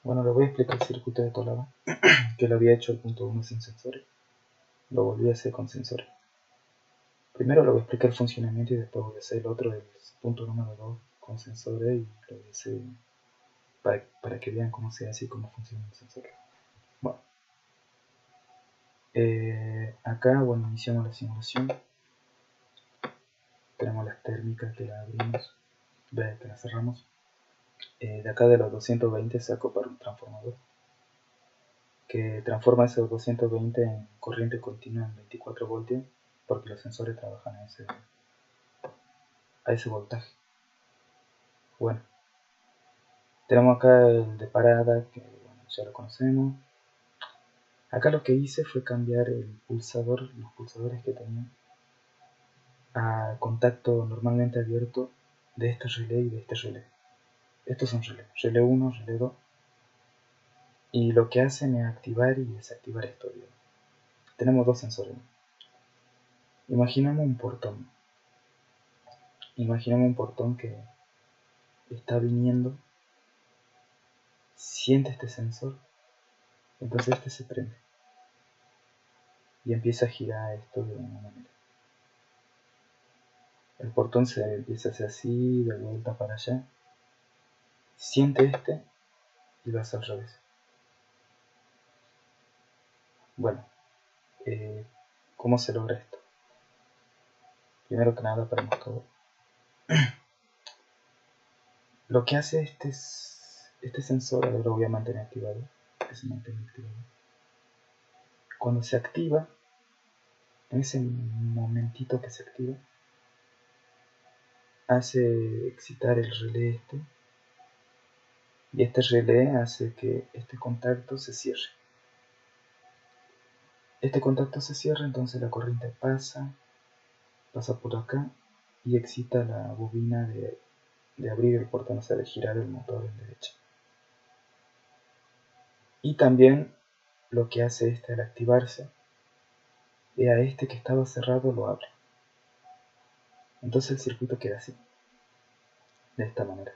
Bueno, le voy a explicar el circuito de Tolava, que lo había hecho el punto 1 sin sensores. Lo volví a hacer con sensores. Primero le voy a explicar el funcionamiento y después voy a hacer el otro, el punto número 2 con sensores, y lo voy a hacer para que vean cómo se hace y cómo funciona el sensor. Bueno, acá, bueno, iniciamos la simulación. Tenemos las térmicas que la abrimos, que la cerramos. De acá de los 220 saco para un transformador que transforma esos 220 en corriente continua en 24 voltios, porque los sensores trabajan a ese voltaje. Bueno, tenemos acá el de parada, que bueno, ya lo conocemos. Acá lo que hice fue cambiar el pulsador, los pulsadores que tenía, a contacto normalmente abierto de este relé y de este relé. Estos son relé 1, relé 2, y lo que hacen es activar y desactivar esto. Tenemos dos sensores. Imaginemos un portón. Imaginemos un portón que está viniendo, siente este sensor, entonces este se prende y empieza a girar esto de una manera. El portón se empieza a hacer así, de vuelta para allá, siente este y lo hace al revés. Bueno, ¿cómo se logra esto? Primero que nada, paremos todo. Lo que hace este sensor, ahora lo voy a mantener activado, que se mantenga activado. Cuando se activa, en ese momentito que se activa, hace excitar el relé y este relé hace que este contacto se cierre. Este contacto se cierra, entonces la corriente pasa por acá y excita la bobina de abrir el portón, o sea, de girar el motor en derecha. Y también lo que hace este al activarse es a este que estaba cerrado lo abre. Entonces el circuito queda así, de esta manera.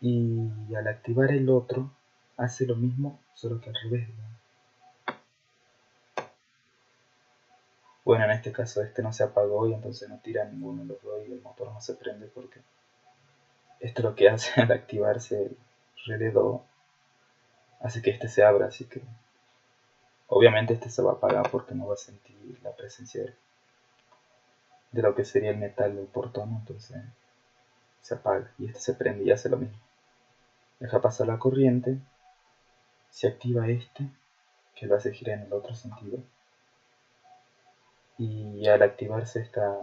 Y al activar el otro, hace lo mismo, solo que al revés. Bueno, en este caso este no se apagó y entonces no tira ninguno de los dos y el motor no se prende, porque esto es lo que hace al activarse el relé 2, hace que este se abra, así que obviamente este se va a apagar porque no va a sentir la presencia de lo que sería el metal del portón, entonces se apaga y este se prende y hace lo mismo. Deja pasar la corriente, se activa este, que lo hace girar en el otro sentido, y al activarse esta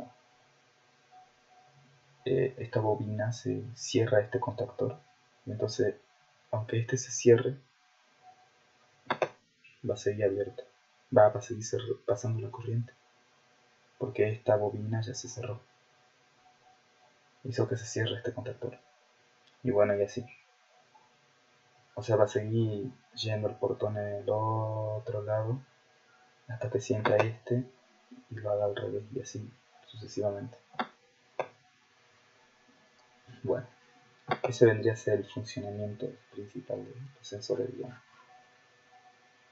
bobina se cierra este contactor, y entonces aunque este se cierre, va a seguir abierto, va a seguir pasando la corriente, porque esta bobina ya se cerró, hizo que se cierre este contactor, y bueno, y así. O sea, va a seguir yendo el portón en el otro lado hasta que sienta este y lo haga al revés, y así sucesivamente. Bueno, ese vendría a ser el funcionamiento principal de los sensores, digamos.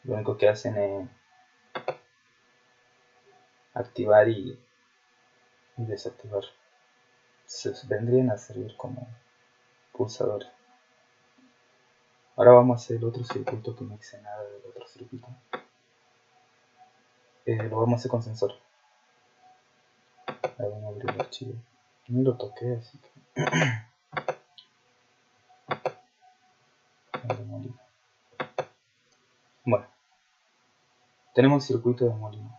Lo único que hacen es activar y desactivar. Vendrían a servir como pulsadores. Ahora vamos a hacer el otro circuito, que no hice nada del otro circuito. Lo vamos a hacer con sensor. Ahí vamos a abrir el archivo. Ni lo toqué, así que... Bueno, tenemos el circuito de molino.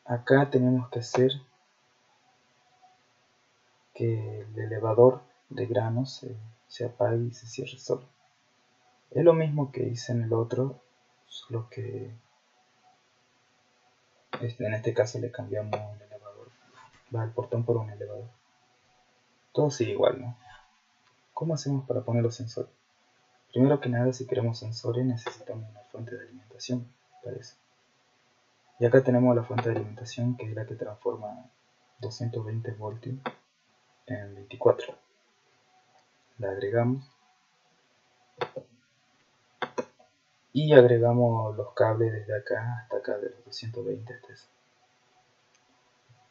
Acá tenemos que hacer que el elevador de granos se apague y se cierre solo. Es lo mismo que hice en el otro, solo que en este caso le cambiamos el elevador, va el portón por un elevador. Todo sigue igual, ¿no? ¿Cómo hacemos para poner los sensores? Primero que nada, si queremos sensores, necesitamos una fuente de alimentación para eso. Y acá tenemos la fuente de alimentación, que es la que transforma 220 voltios en 24. La agregamos y agregamos los cables desde acá hasta acá de los 220 hasta eso.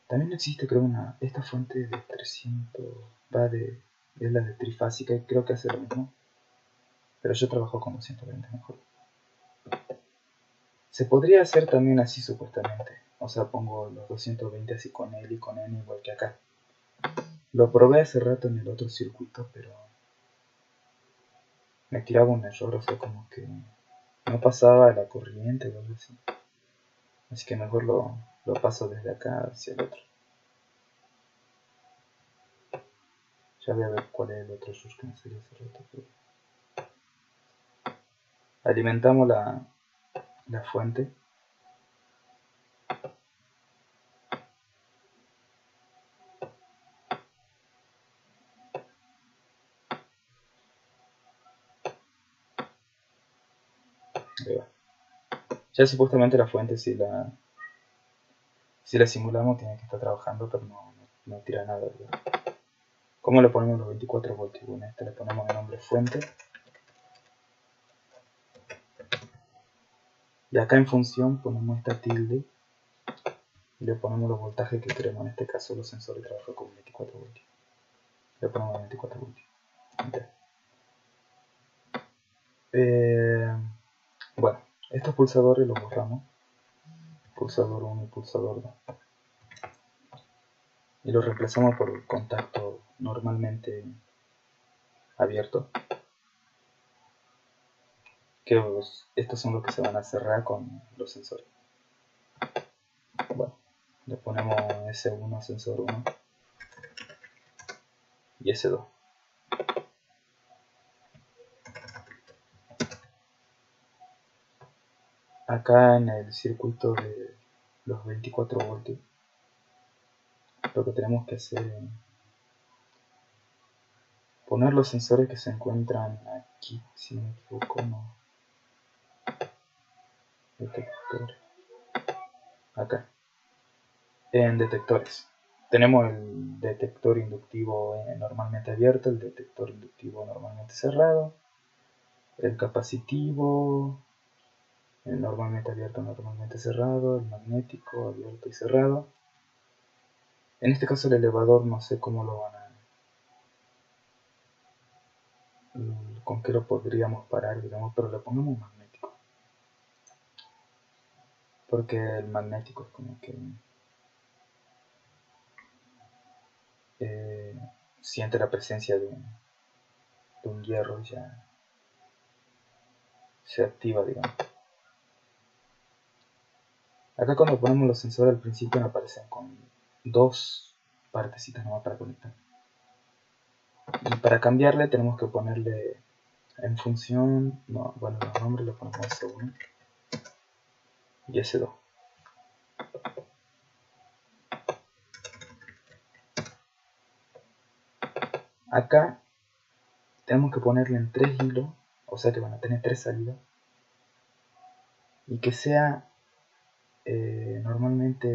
También existe, creo, esta fuente de 300, es la de trifásica y creo que hace lo mismo, pero yo trabajo con 220 mejor. Se podría hacer también así supuestamente, o sea, pongo los 220 así con L y con N igual que acá. Lo probé hace rato en el otro circuito, pero me tiraba un error, o sea, como que no pasaba la corriente o algo así. Así que mejor lo paso desde acá hacia el otro. Ya voy a ver cuál es el otro error que me salió hace rato. Alimentamos la fuente. Ahí va. Ya supuestamente la fuente si la simulamos tiene que estar trabajando, pero no tira nada, ¿verdad? ¿Cómo le ponemos los 24 voltios? Bueno, a este le ponemos el nombre fuente. Y acá en función ponemos esta tilde y le ponemos los voltajes que queremos. En este caso los sensores trabajan con 24 voltios. Le ponemos 24 voltios. Bueno, estos pulsadores los borramos. Pulsador 1 y pulsador 2. Y los reemplazamos por el contacto normalmente abierto. Que estos son los que se van a cerrar con los sensores. Bueno, le ponemos S1 sensor 1 y S2. Acá en el circuito de los 24 voltios, lo que tenemos que hacer es poner los sensores que se encuentran aquí, si no me equivoco, no. Detectores. Acá. En detectores. Tenemos el detector inductivo normalmente abierto, el detector inductivo normalmente cerrado, el capacitivo, el normalmente abierto, normalmente cerrado, el magnético, abierto y cerrado. En este caso el elevador no sé cómo lo van a... con qué lo podríamos parar, digamos, pero le pongamos un magnético. Porque el magnético es como que... siente la presencia de un hierro y ya se activa, digamos. Acá cuando ponemos los sensores al principio nos aparecen con dos partecitas nomás para conectar. Y para cambiarle tenemos que ponerle en función, bueno, los nombres los ponemos S1 y S2. Acá tenemos que ponerle en 3 hilos, o sea que van a tener 3 salidas. Y que sea normalmente,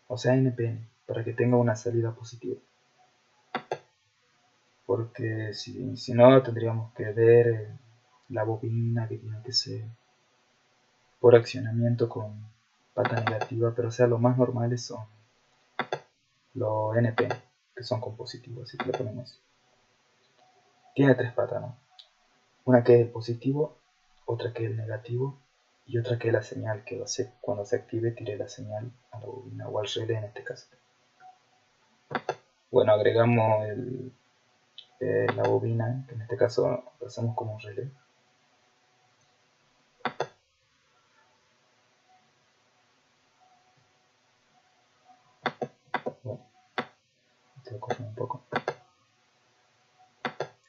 o sea NPN, para que tenga una salida positiva. Porque si no tendríamos que ver la bobina que tiene que ser por accionamiento con pata negativa, pero o sea los más normales son los NPN, que son con positivo, así que le ponemos. Tiene 3 patas, ¿no? Una que es el positivo, otra que es el negativo y otra que es la señal que va a hacer cuando se active tire la señal a la bobina o al relé en este caso. Bueno, agregamos la bobina, que en este caso lo hacemos como un relé. Bueno, te lo corro un poco.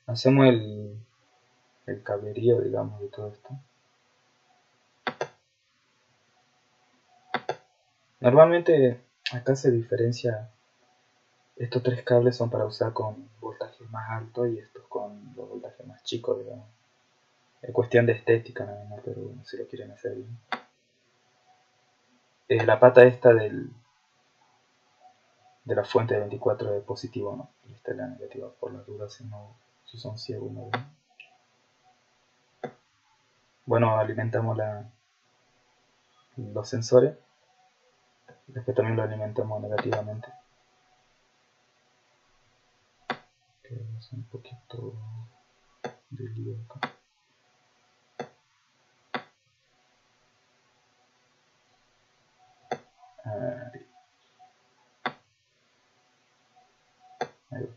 Hacemos el cablerío, digamos, de todo esto. Normalmente acá se diferencia, estos 3 cables son para usar con voltajes más altos y estos con los voltajes más chicos, digamos. Es cuestión de estética nada más, pero bueno, si lo quieren hacer bien. La pata esta de la fuente de 24 es positivo, ¿no? Y esta es la negativa, por las dudas si son ciegos, ¿no? Bueno, alimentamos los sensores, después también lo alimentamos negativamente. Que es un poquito de lío acá. Ahí.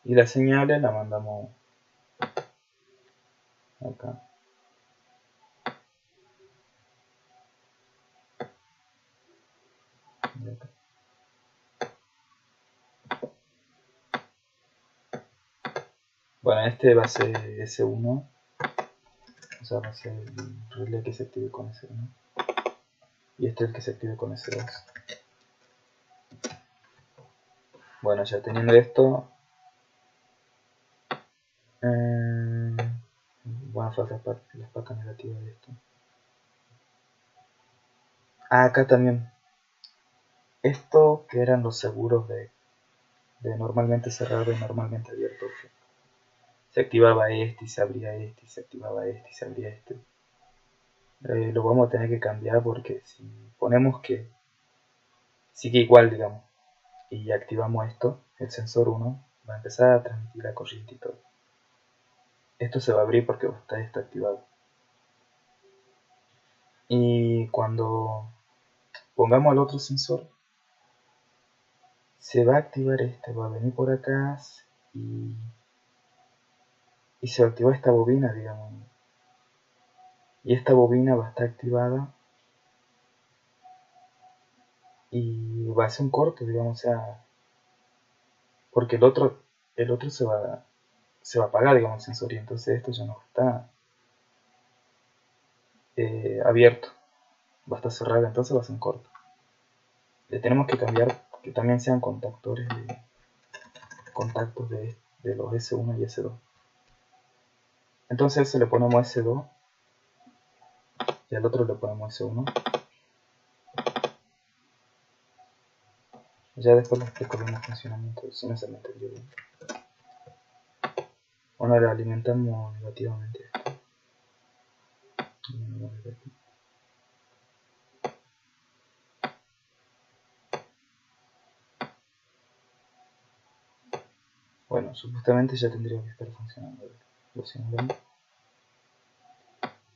Y las señales la mandamos acá. Y acá. Bueno, este va a ser S1, o sea, va a ser el relé que se active con S1. Y este es el que se active con S2. Bueno, ya teniendo esto, van a faltar las placas negativas de esto. Acá también. Esto que eran los seguros de normalmente cerrado y normalmente abierto. Se activaba este y se abría este, y se activaba este y se abría este. Lo vamos a tener que cambiar porque si ponemos que sigue igual, digamos, y activamos esto, el sensor 1 va a empezar a transmitir la corriente y todo. Esto se va a abrir porque está esto activado. Y cuando pongamos el otro sensor, se va a activar este, va a venir por acá y se va a activar esta bobina, digamos. Y esta bobina va a estar activada y va a ser un corto, digamos, o sea, porque el otro se va a apagar, digamos, el sensor, y entonces esto ya no está abierto, va a estar cerrado, entonces va a ser un corto. Le tenemos que cambiar que también sean contactos de los S1 y S2. Entonces se le ponemos S2 y al otro le ponemos S1. Ya después les explico bien el funcionamiento, si no se me entendió bien. Bueno, le alimentamos negativamente esto. Bueno, supuestamente ya tendría que estar funcionando. Lo simulamos.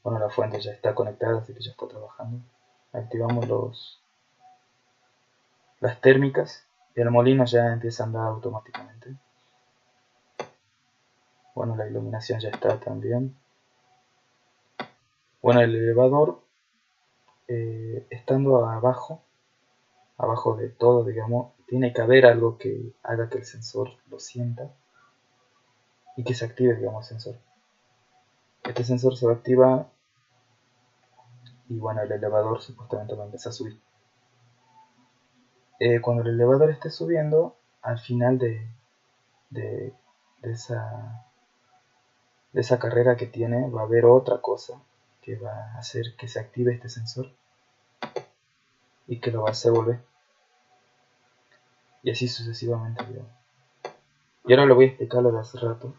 Bueno, la fuente ya está conectada, así que ya está trabajando. Activamos las térmicas y el molino ya empieza a andar automáticamente. Bueno, la iluminación ya está también. Bueno, el elevador, estando abajo de todo, digamos, tiene que haber algo que haga que el sensor lo sienta y que se active, digamos, el sensor. Este sensor se va a activar y bueno, el elevador supuestamente va a empezar a subir. Cuando el elevador esté subiendo, al final de esa carrera que tiene, va a haber otra cosa que va a hacer que se active este sensor y que lo va a hacer volver. Y así sucesivamente, digamos. Y ahora le voy a explicar lo de hace rato,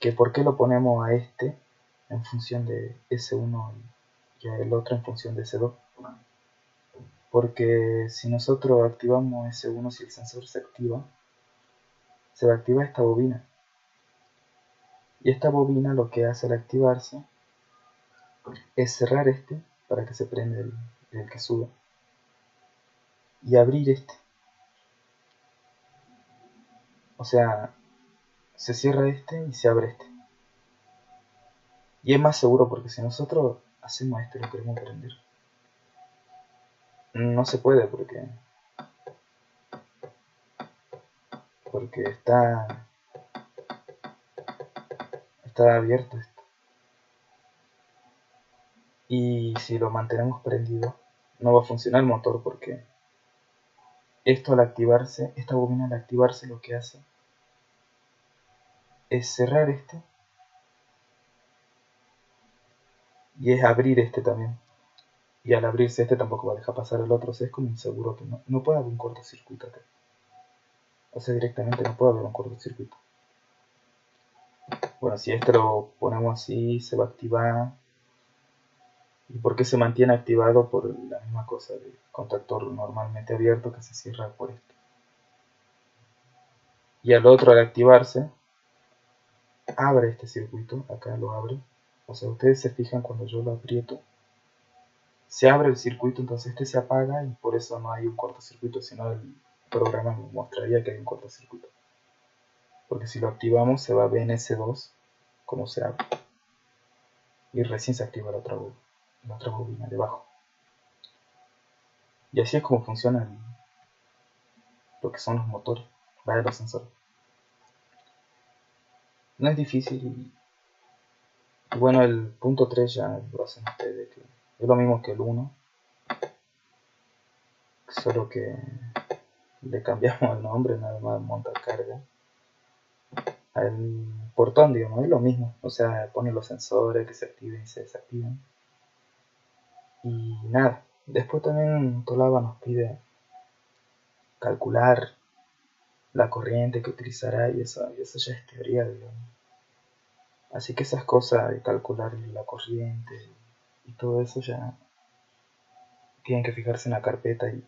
que por qué lo ponemos a este en función de S1 y el otro en función de S2. Porque si nosotros activamos S1, si el sensor se activa, se va a activar esta bobina. Y esta bobina lo que hace al activarse es cerrar este para que se prenda el que sube y abrir este. O sea, se cierra este y se abre este. Y es más seguro porque si nosotros hacemos esto y lo queremos prender, no se puede porque está abierto esto. Y si lo mantenemos prendido, no va a funcionar el motor porque esto al activarse, esta bobina al activarse lo que hace es cerrar este y es abrir este también. Y al abrirse este tampoco va a dejar pasar el otro. O sea, es como inseguro que no puede haber un cortocircuito acá. O sea, directamente no puede haber un cortocircuito. Bueno, si este lo ponemos así, se va a activar. ¿Y por qué se mantiene activado? Por la misma cosa del contactor normalmente abierto que se cierra por esto. Y al otro, al activarse, abre este circuito. Acá lo abre. O sea, ustedes se fijan cuando yo lo aprieto, se abre el circuito, entonces este se apaga y por eso no hay un cortocircuito, sino el programa nos mostraría que hay un cortocircuito. Porque si lo activamos se va a BNC2 como se abre. Y recién se activa la otra bobina debajo. Y así es como funcionan lo que son los motores, los sensores. No es difícil. Y bueno, el punto 3 ya lo hacen ustedes, que es lo mismo que el 1, solo que le cambiamos el nombre, nada más monta carga. Al portón, digamos, es lo mismo. O sea, pone los sensores que se activen y se desactiven. Y nada. Después también Tolava nos pide calcular la corriente que utilizará y eso ya es teoría, digamos. Así que esas cosas de calcular la corriente y todo eso ya tienen que fijarse en la carpeta y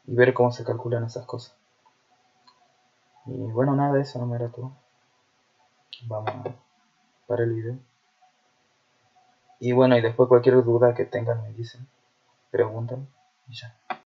ver cómo se calculan esas cosas. Y bueno, nada, eso no me era todo. Vamos a parar el video. Y bueno, y después cualquier duda que tengan me dicen, preguntan y ya.